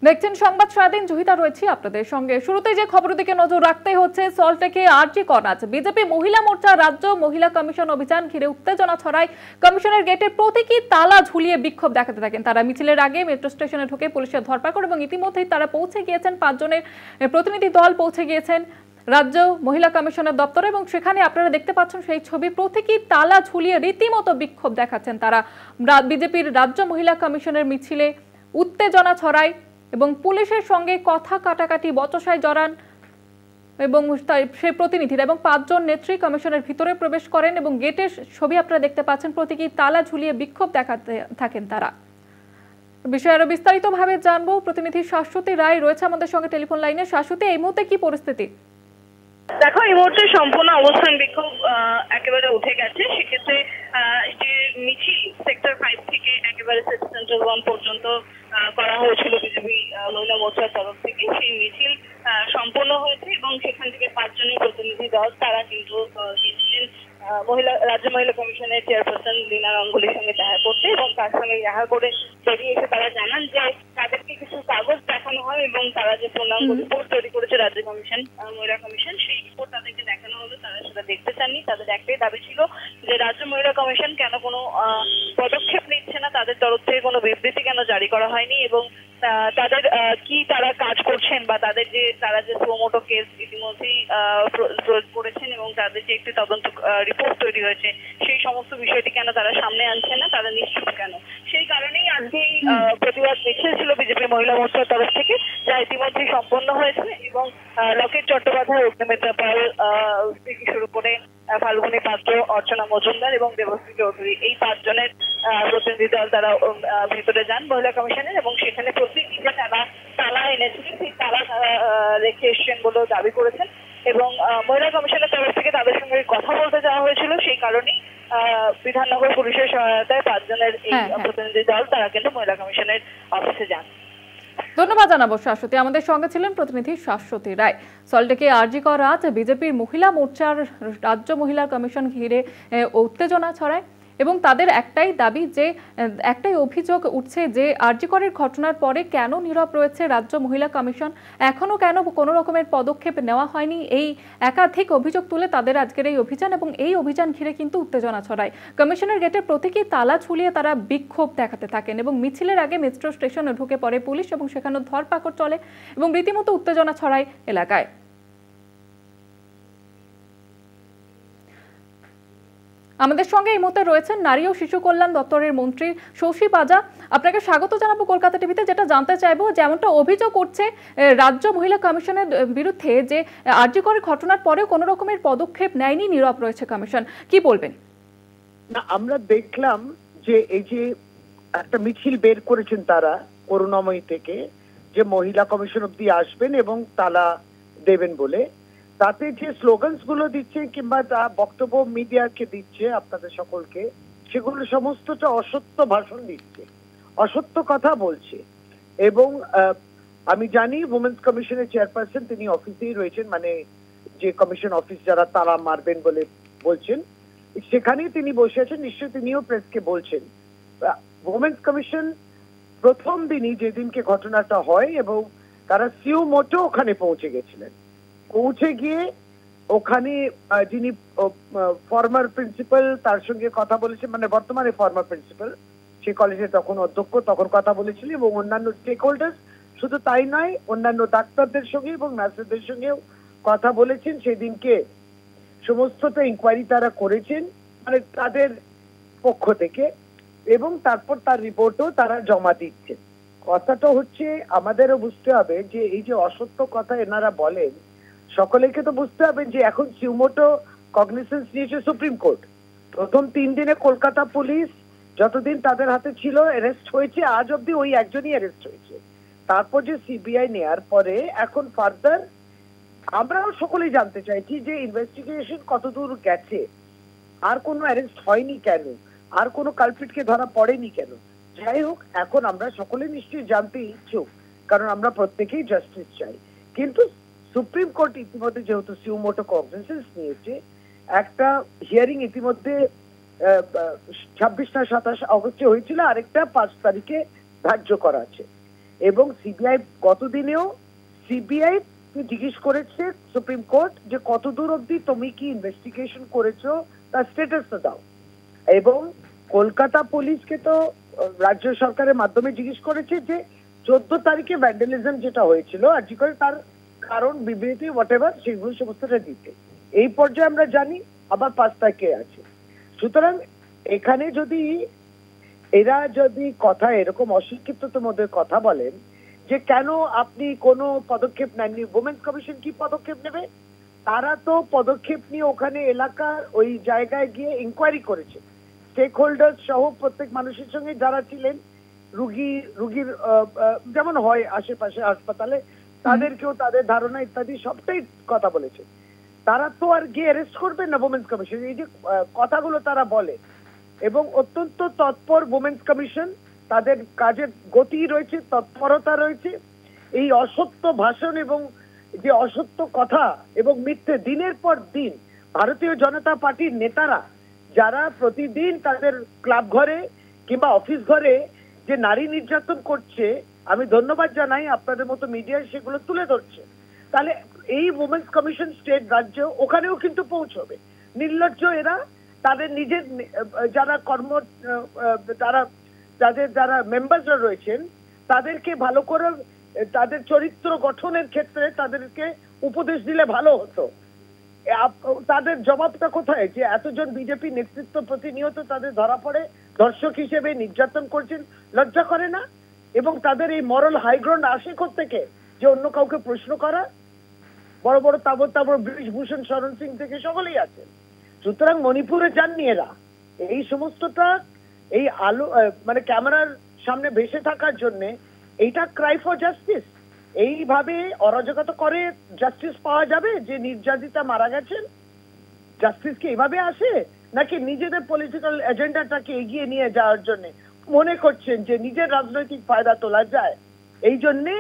দেখছেন সংবাদ সারাদিন, জহিতা রয়েছে আপনাদের সঙ্গে। শুরুতে যে খবরের দিকে নজর রাখতে হচ্ছে, সল্টলেকে আরজি করাজ বিজেপি মহিলা মোর্চা রাজ্য মহিলা কমিশন অভিযান ঘিরে উত্তেজনা ছড়ায়। কমিশনের গেটে প্রতীকী তালা ঝুলিয়ে বিক্ষোভ দেখাতে থাকেন তারা। মিছিলের আগে মেট্রো স্টেশনে ঢুকে পুলিশের ধরপাকড় এবং ইতিমধ্যেই তারা পৌঁছে গিয়েছেন, 5 জনের প্রতিনিধি দল পৌঁছে গিয়েছেন রাজ্য মহিলা কমিশনের দপ্তরে এবং সেখানে আপনারা দেখতে পাচ্ছেন সেই ছবি, প্রতীকী তালা ঝুলিয়ে রীতিমতো বিক্ষোভ দেখাচ্ছেন তারা। বিজেপির রাজ্য মহিলা কমিশনের মিছিলে উত্তেজনা ছড়ায় এবং পুলিশের সঙ্গে কথা কাটাকাটি বচসায় জড়ান এবং সেই প্রতিনিধিরা এবং 5 জন নেত্রী কমিশনের ভিতরে প্রবেশ করেন এবং গেটের ছবি আপনারা দেখতে পাচ্ছেন, প্রতীকী তালা ঝুলিয়ে বিক্ষোভ দেখাতে থাকেন তারা। বিষয়ে আরো বিস্তারিতভাবে জানবো, প্রতিনিধি শাশ্বতী রায় রয়েছে আমাদের সঙ্গে টেলিফোন লাইনে। শাশ্বতী, এই মুহূর্তে কি পরিস্থিতি? দেখো, এই মুহূর্তে সম্পূর্ণ অবস্থান বিক্ষোভ একেবারে উঠে গেছে। সেক্ষেত্রে যে মিছিল সেক্টর 5 থেকে একেবারে সিটি সেন্টার 1 পর্যন্ত করা হয়েছিল বিজেপি মহিলা মোর্চার তরফ থেকে, সেই মিছিল সম্পন্ন হয়েছে এবং সেখান থেকে 5 জনের প্রতিনিধি দল তারা কিন্তু গিয়েছিলেন রাজ্য মহিলা কমিশনের চেয়ারপারসন লীনা গাঙ্গুলির সঙ্গে দেখা করতে এবং তার সঙ্গে দেখা করে বেরিয়ে এসে তারা জানান যে তাদেরকে কিছু কাগজ দেখানো হয় এবং তারা যে পূর্ণাঙ্গ রিপোর্ট তৈরি করেছে রাজ্য কমিশন মহিলা কমিশন, সেই রিপোর্ট তাদেরকে দেখানো হলো। তারা সেটা দেখতে চাননি। তাদের একটাই দাবি ছিল যে রাজ্য মহিলা কমিশন কেন কোনো পদক্ষেপ নিচ্ছে না, তাদের তরফ থেকে কোনো বিবৃতি কেন জারি করা হয়নি এবং তাদের কি তারা কাজ করছেন বা তারা যে সুমোটো কেস ইতিমধ্যেই করেছেন এবং তাদের যে একটি তদন্ত রিপোর্ট তৈরি হয়েছে, সেই সমস্ত বিষয়টি কেন তারা সামনে আনছে না, তারা নিশ্চুপ কেন। সেই কারণেই আজকে প্রতিবাদ মিছিল ছিল বিজেপি মহিলা মোর্চার তরফ থেকে, যা ইতিমধ্যেই সম্পন্ন হয়েছে এবং লকেট চট্টোপাধ্যায়, অগ্নিমিত্রা পাল থেকে শুরু করে ফাল্গুনী পাত্র, অর্চনা মজুমদার এবং দেবশ্রী চৌধুরী, এই 5 জনের প্রতিনিধি দল তারা ভেতরে যান মহিলা কমিশনের এবং সেখানে প্রতীকী যে তালা এনেছিলেন সেই তালা রেখে এসছেন বলেও দাবি করেছেন এবং মহিলা কমিশনের তরফ থেকে তাদের সঙ্গে কথা বলতে যাওয়া হয়েছিল। সেই কারণেই বিধাননগর পুলিশের সহায়তায় 5 জনের এই প্রতিনিধি দল তারা কিন্তু মহিলা কমিশনের অফিসে যান। ধন্যবাদ জানাবো শাশ্বতী। আমাদের সঙ্গে ছিলেন প্রতিনিধি শাশ্বতী রায়। সল্টলেকে আরজি করাজ বিজেপির মহিলা মোর্চার রাজ্য মহিলা কমিশন ঘিরে উত্তেজনা ছড়ায় এবং তাদের একটাই দাবি, যে একটাই অভিযোগ উঠছে যে আরজি করের ঘটনার পরে কেন নীরব রয়েছে রাজ্য মহিলা কমিশন, এখনো কেন কোনো রকমের পদক্ষেপ নেওয়া হয়নি। এই একাধিক অভিযোগ তুলে তাদের আজকের এই অভিযান এবং এই অভিযান ঘিরে কিন্তু উত্তেজনা ছড়ায়। কমিশনের গেটের প্রতীকী তালা ঝুলিয়ে তারা বিক্ষোভ দেখাতে থাকেন এবং মিছিলের আগে মেট্রো স্টেশনে ঢুকে পড়ে পুলিশ এবং সেখানে ধরপাকড় চলে এবং রীতিমতো উত্তেজনা ছড়ায় এলাকায়। আমাদের সঙ্গে এই মুহূর্তে রয়েছেন নারী ও শিশু কল্যাণ দপ্তরের মন্ত্রী শশী পাজা। আপনাকে স্বাগত জানাবো কলকাতা টিভিতে। যেটা জানতে চাইবো, যেমনটা অভিযোগ উঠছে রাজ্য মহিলা কমিশনের বিরুদ্ধে যে আরজি করের ঘটনার পরেও কোনো রকমের পদক্ষেপ নেয়নি, নীরব রয়েছে কমিশন, কি বলবেন? না, আমরা দেখলাম যে এই যে একটা মিছিল বের করেছেন তারা করুণাময়ী থেকে, যে মহিলা কমিশন অব্দি আসবেন এবং তালা দেবেন বলে, তাতে যে স্লোগানস গুলো দিচ্ছে কিংবা তা বক্তব্য মিডিয়াকে দিচ্ছে আপনাদের সকলকে, সেগুলো সমস্তটা অসত্য ভাষণ দিচ্ছে, অসত্য কথা বলছে। এবং আমি জানি উমেন্স কমিশনের চেয়ারপারসন তিনি অফিসেই রয়েছেন, মানে যে কমিশন অফিস যারা তালা মারবেন বলে বলছেন সেখানেই তিনি বসে আছেন, নিশ্চয়ই তিনিও প্রেসকে বলছেন। উমেন্স কমিশন প্রথম দিনই যেদিনকে ঘটনাটা হয় এবং তারা সুমোটো ওখানে পৌঁছে গেছিলেন, পৌঁছে গিয়ে ওখানে যিনি ফর্মার প্রিন্সিপাল তার সঙ্গে কথা বলেছেন, মানে বর্তমানে ফর্মার প্রিন্সিপাল, সেই কলেজের তখন অধ্যক্ষ, তখন কথা বলেছিলেন এবং অন্যান্য স্টেক হোল্ডার্স, শুধু তাই নয় অন্যান্য ডাক্তারদের সঙ্গে এবং নার্সদের সঙ্গেও কথা বলেছেন। সেদিনকে সমস্তটা ইনকোয়ারি তারা করেছেন মানে তাদের পক্ষ থেকে এবং তারপর তার রিপোর্টও তারা জমা দিচ্ছেন। কথাটা হচ্ছে আমাদেরও বুঝতে হবে যে এই যে অসত্য কথা এনারা বলেন, সকলেকে তো বুঝতে হবে যে এখন সুমোটো কগনিসেন্স নিয়েছে সুপ্রিম কোর্ট। প্রথম 3 দিনে কলকাতা পুলিশ যতদিন তাদের হাতে ছিল অ্যারেস্ট হয়েছে, আজ অব্দি ওই একজনই অ্যারেস্ট হয়েছে। তারপর যে সিবিআই নেয়ার পরে এখন ফার্দার আমরাও সকলেই জানতে চাইছি যে ইনভেস্টিগেশন কতদূর গেছে, আর কোনো অ্যারেস্ট হয়নি কেন, আর কোনো কালপ্রিটকে ধরা পড়েনি কেন। যাই হোক, এখন আমরা সকলে নিশ্চয়ই জানতে ইচ্ছুক, কারণ আমরা প্রত্যেকেই জাস্টিস চাই। কিন্তু সুপ্রিম কোর্ট ইতিমধ্যে যেহেতু সুমোটো কগনিসেন্স নিয়েছে, একটা হিয়ারিং ইতিমধ্যে 26 না 27 অগস্টে হয়েছিল, আরেকটা 5 তারিখে ধার্য করা আছে। এবং সিবিআই গতদিনেও সিবিআই জিজ্ঞেস করেছে সুপ্রিম কোর্ট যে কতদূর অবধি তুমি কি ইনভেস্টিগেশন করেছো তার স্ট্যাটাসটা দাও, এবং কলকাতা পুলিশকে তো রাজ্য সরকারের মাধ্যমে জিজ্ঞেস করেছে যে 14 তারিখে ভ্যান্ডালিজম যেটা হয়েছিল আজকে করে তার কারণ বিবৃতি হোয়াটএভার সেগুলো সমস্তটা দিতে। এই পর্যায়ে আমরা জানি আবার 5 তারিখে আছে। সুতরাং এখানে যদি এরা যদি কথা এরকম অশিক্ষিততার মধ্যে কথা বলেন যে কেন আপনি কোনো পদক্ষেপ নেননি, ওমেন্স কমিশন কি পদক্ষেপ নেবে? তারা তো পদক্ষেপ নিয়ে ওখানে এলাকার ওই জায়গায় গিয়ে ইনকোয়ারি করেছে, স্টেক হোল্ডার সহ প্রত্যেক মানুষের সঙ্গে যারা ছিলেন, রুগীর যেমন হয় আশেপাশে হাসপাতালে তাদেরকেও তাদের ধারণা ইত্যাদি সবটাই কথা বলেছে। তারা তো আর গিয়ে অ্যারেস্ট করবেন না ওমেন্স কমিশন। এই যে কথাগুলো তারা বলে, এবং অত্যন্ত তৎপর ওমেন্স কমিশন, তাদের কাজের গতি রয়েছে, তৎপরতা রয়েছে। এই অসত্য ভাষণ এবং যে অসত্য কথা এবং মিথ্যে দিনের পর দিন ভারতীয় জনতা পার্টির নেতারা যারা প্রতিদিন তাদের ক্লাব ঘরে কিংবা অফিস ঘরে যে নারী নির্যাতন করছে, আমি ধন্যবাদ জানাই আপনাদের মতো মিডিয়া সেগুলো তুলে ধরছে। তাহলে এই ওমেন্স কমিশন স্টেট রাজ্য ওখানেও কিন্তু পৌঁছবে। নির্লজ্জ এরা তাদের নিজের যারা যারা মেম্বাররা রয়েছেন তাদেরকে ভালো করে তাদের চরিত্র গঠনের ক্ষেত্রে তাদেরকে উপদেশ দিলে ভালো হতো। তাদের জবাবটা কোথায় যে এতজন বিজেপি নেতৃত্ব প্রতিনিয়ত তাদের ধরা পড়ে দর্শক হিসেবে নির্যাতন করছেন? লজ্জা করে না? এবং তাদের এই মরাল হাইগ্রাউন্ড আসে থেকে যে অন্য কাউকে প্রশ্ন করা? বড় বড় তাবর ব্রিজভূষণ শরণ সিং থেকে সকলেই আছেন। সুতরাং মণিপুরে যাননি এরা। এই সমস্তটা এই আলো মানে ক্যামেরার সামনে ভেসে থাকার জন্য এইটা ক্রাই ফর জাস্টিস। এইভাবে অরাজকতা করে জাস্টিস পাওয়া যাবে? যে নির্যাতিতা মারা গেছেন, জাস্টিস কি এইভাবে আসে? নাকি নিজেদের পলিটিক্যাল এজেন্ডাটাকে এগিয়ে নিয়ে যাওয়ার জন্য মনে করছেন যে নিজের রাজনৈতিক ফায়দা তোলা যায়? এই জন্যে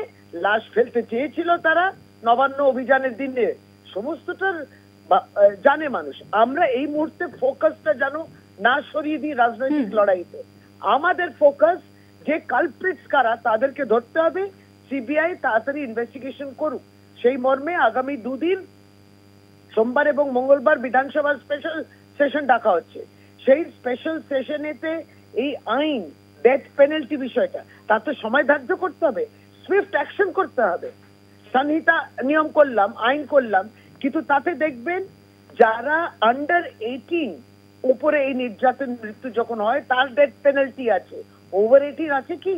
লাশ ফেলতে চেয়েছিল তারা নবান্ন অভিযানের দিনে। সমস্তটার জানে মানুষ। আমরা এই মুহূর্তে ফোকাসটা যেন না সরিয়ে দিই রাজনৈতিক লড়াইতে। আমাদের ফোকাস যে কালপ্রিটস কারা তাদেরকে ধরতে হবে। সিবিআই তাড়াতাড়ি ইনভেস্টিগেশন করুক। সেই মর্মে আগামী 2 দিন সোমবার এবং মঙ্গলবার বিধানসভার স্পেশাল সেশন ডাকা হচ্ছে। সেই স্পেশাল সেশনেতে এই আইন ডেথ পেনাল্টি বিষয়টা তাতে সময় ধার্য করতে হবে, সুইফট অ্যাকশন করতে হবে। সংহিতা নিয়ম করলাম, আইন করলাম, কিন্তু তাতে দেখবেন যারা আন্ডার 18 উপরে এই নির্যাতন মৃত্যু যখন হয় তার ডেথ পেনাল্টি আছে, ওভার 18 আছে কি?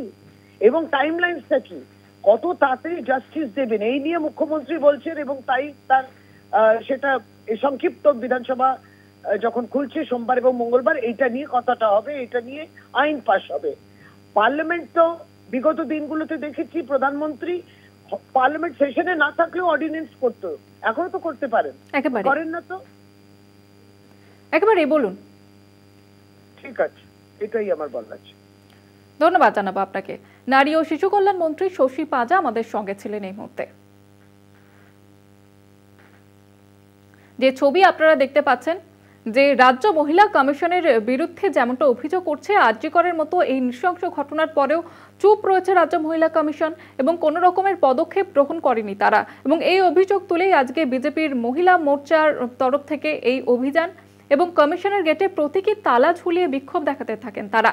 এবং টাইমলাইনসটা কি? কত তাড়াতাড়ি জাস্টিস দেবেন এই নিয়ে মুখ্যমন্ত্রী বলছেন, এবং তাই তার সেটা সংক্ষিপ্ত বিধানসভা যখন খুলছে সোমবার এবং মঙ্গলবার এইটা নিয়ে কথাটা হবে, এটা নিয়ে আইন পাস হবে। পার্লামেন্ট তো বিগত দিনগুলোতে দেখেছি প্রধানমন্ত্রী পার্লামেন্ট সেশনে না থাকলেও অর্ডিন্যান্স করতো, এখনো তো করতে পারেন, করেন না তো? একেবারে বলুন। ঠিক আছে, এটাই আমার বলার আছে। ধন্যবাদ জানাবো আপনাকে। নারী ও শিশু কল্যাণ মন্ত্রী শশী পাজা আমাদের সঙ্গে ছিলেন এই মুহূর্তে। যে ছবি আপনারা দেখতে পাচ্ছেন, যে রাজ্য মহিলা কমিশনের বিরুদ্ধে যেমনটা অভিযোগ করছে আরজি করের মতো এই নৃশংস ঘটনার পরেও চুপ রয়েছে রাজ্য মহিলা কমিশন এবং কোনো রকমের পদক্ষেপ গ্রহণ করেনি তারা। এবং এই অভিযোগ তুলেই আজকে বিজেপির মহিলা মোর্চার তরফ থেকে এই অভিযান এবং কমিশনের গেটে প্রতীকী তালা ঝুলিয়ে বিক্ষোভ দেখাতে থাকেন তারা।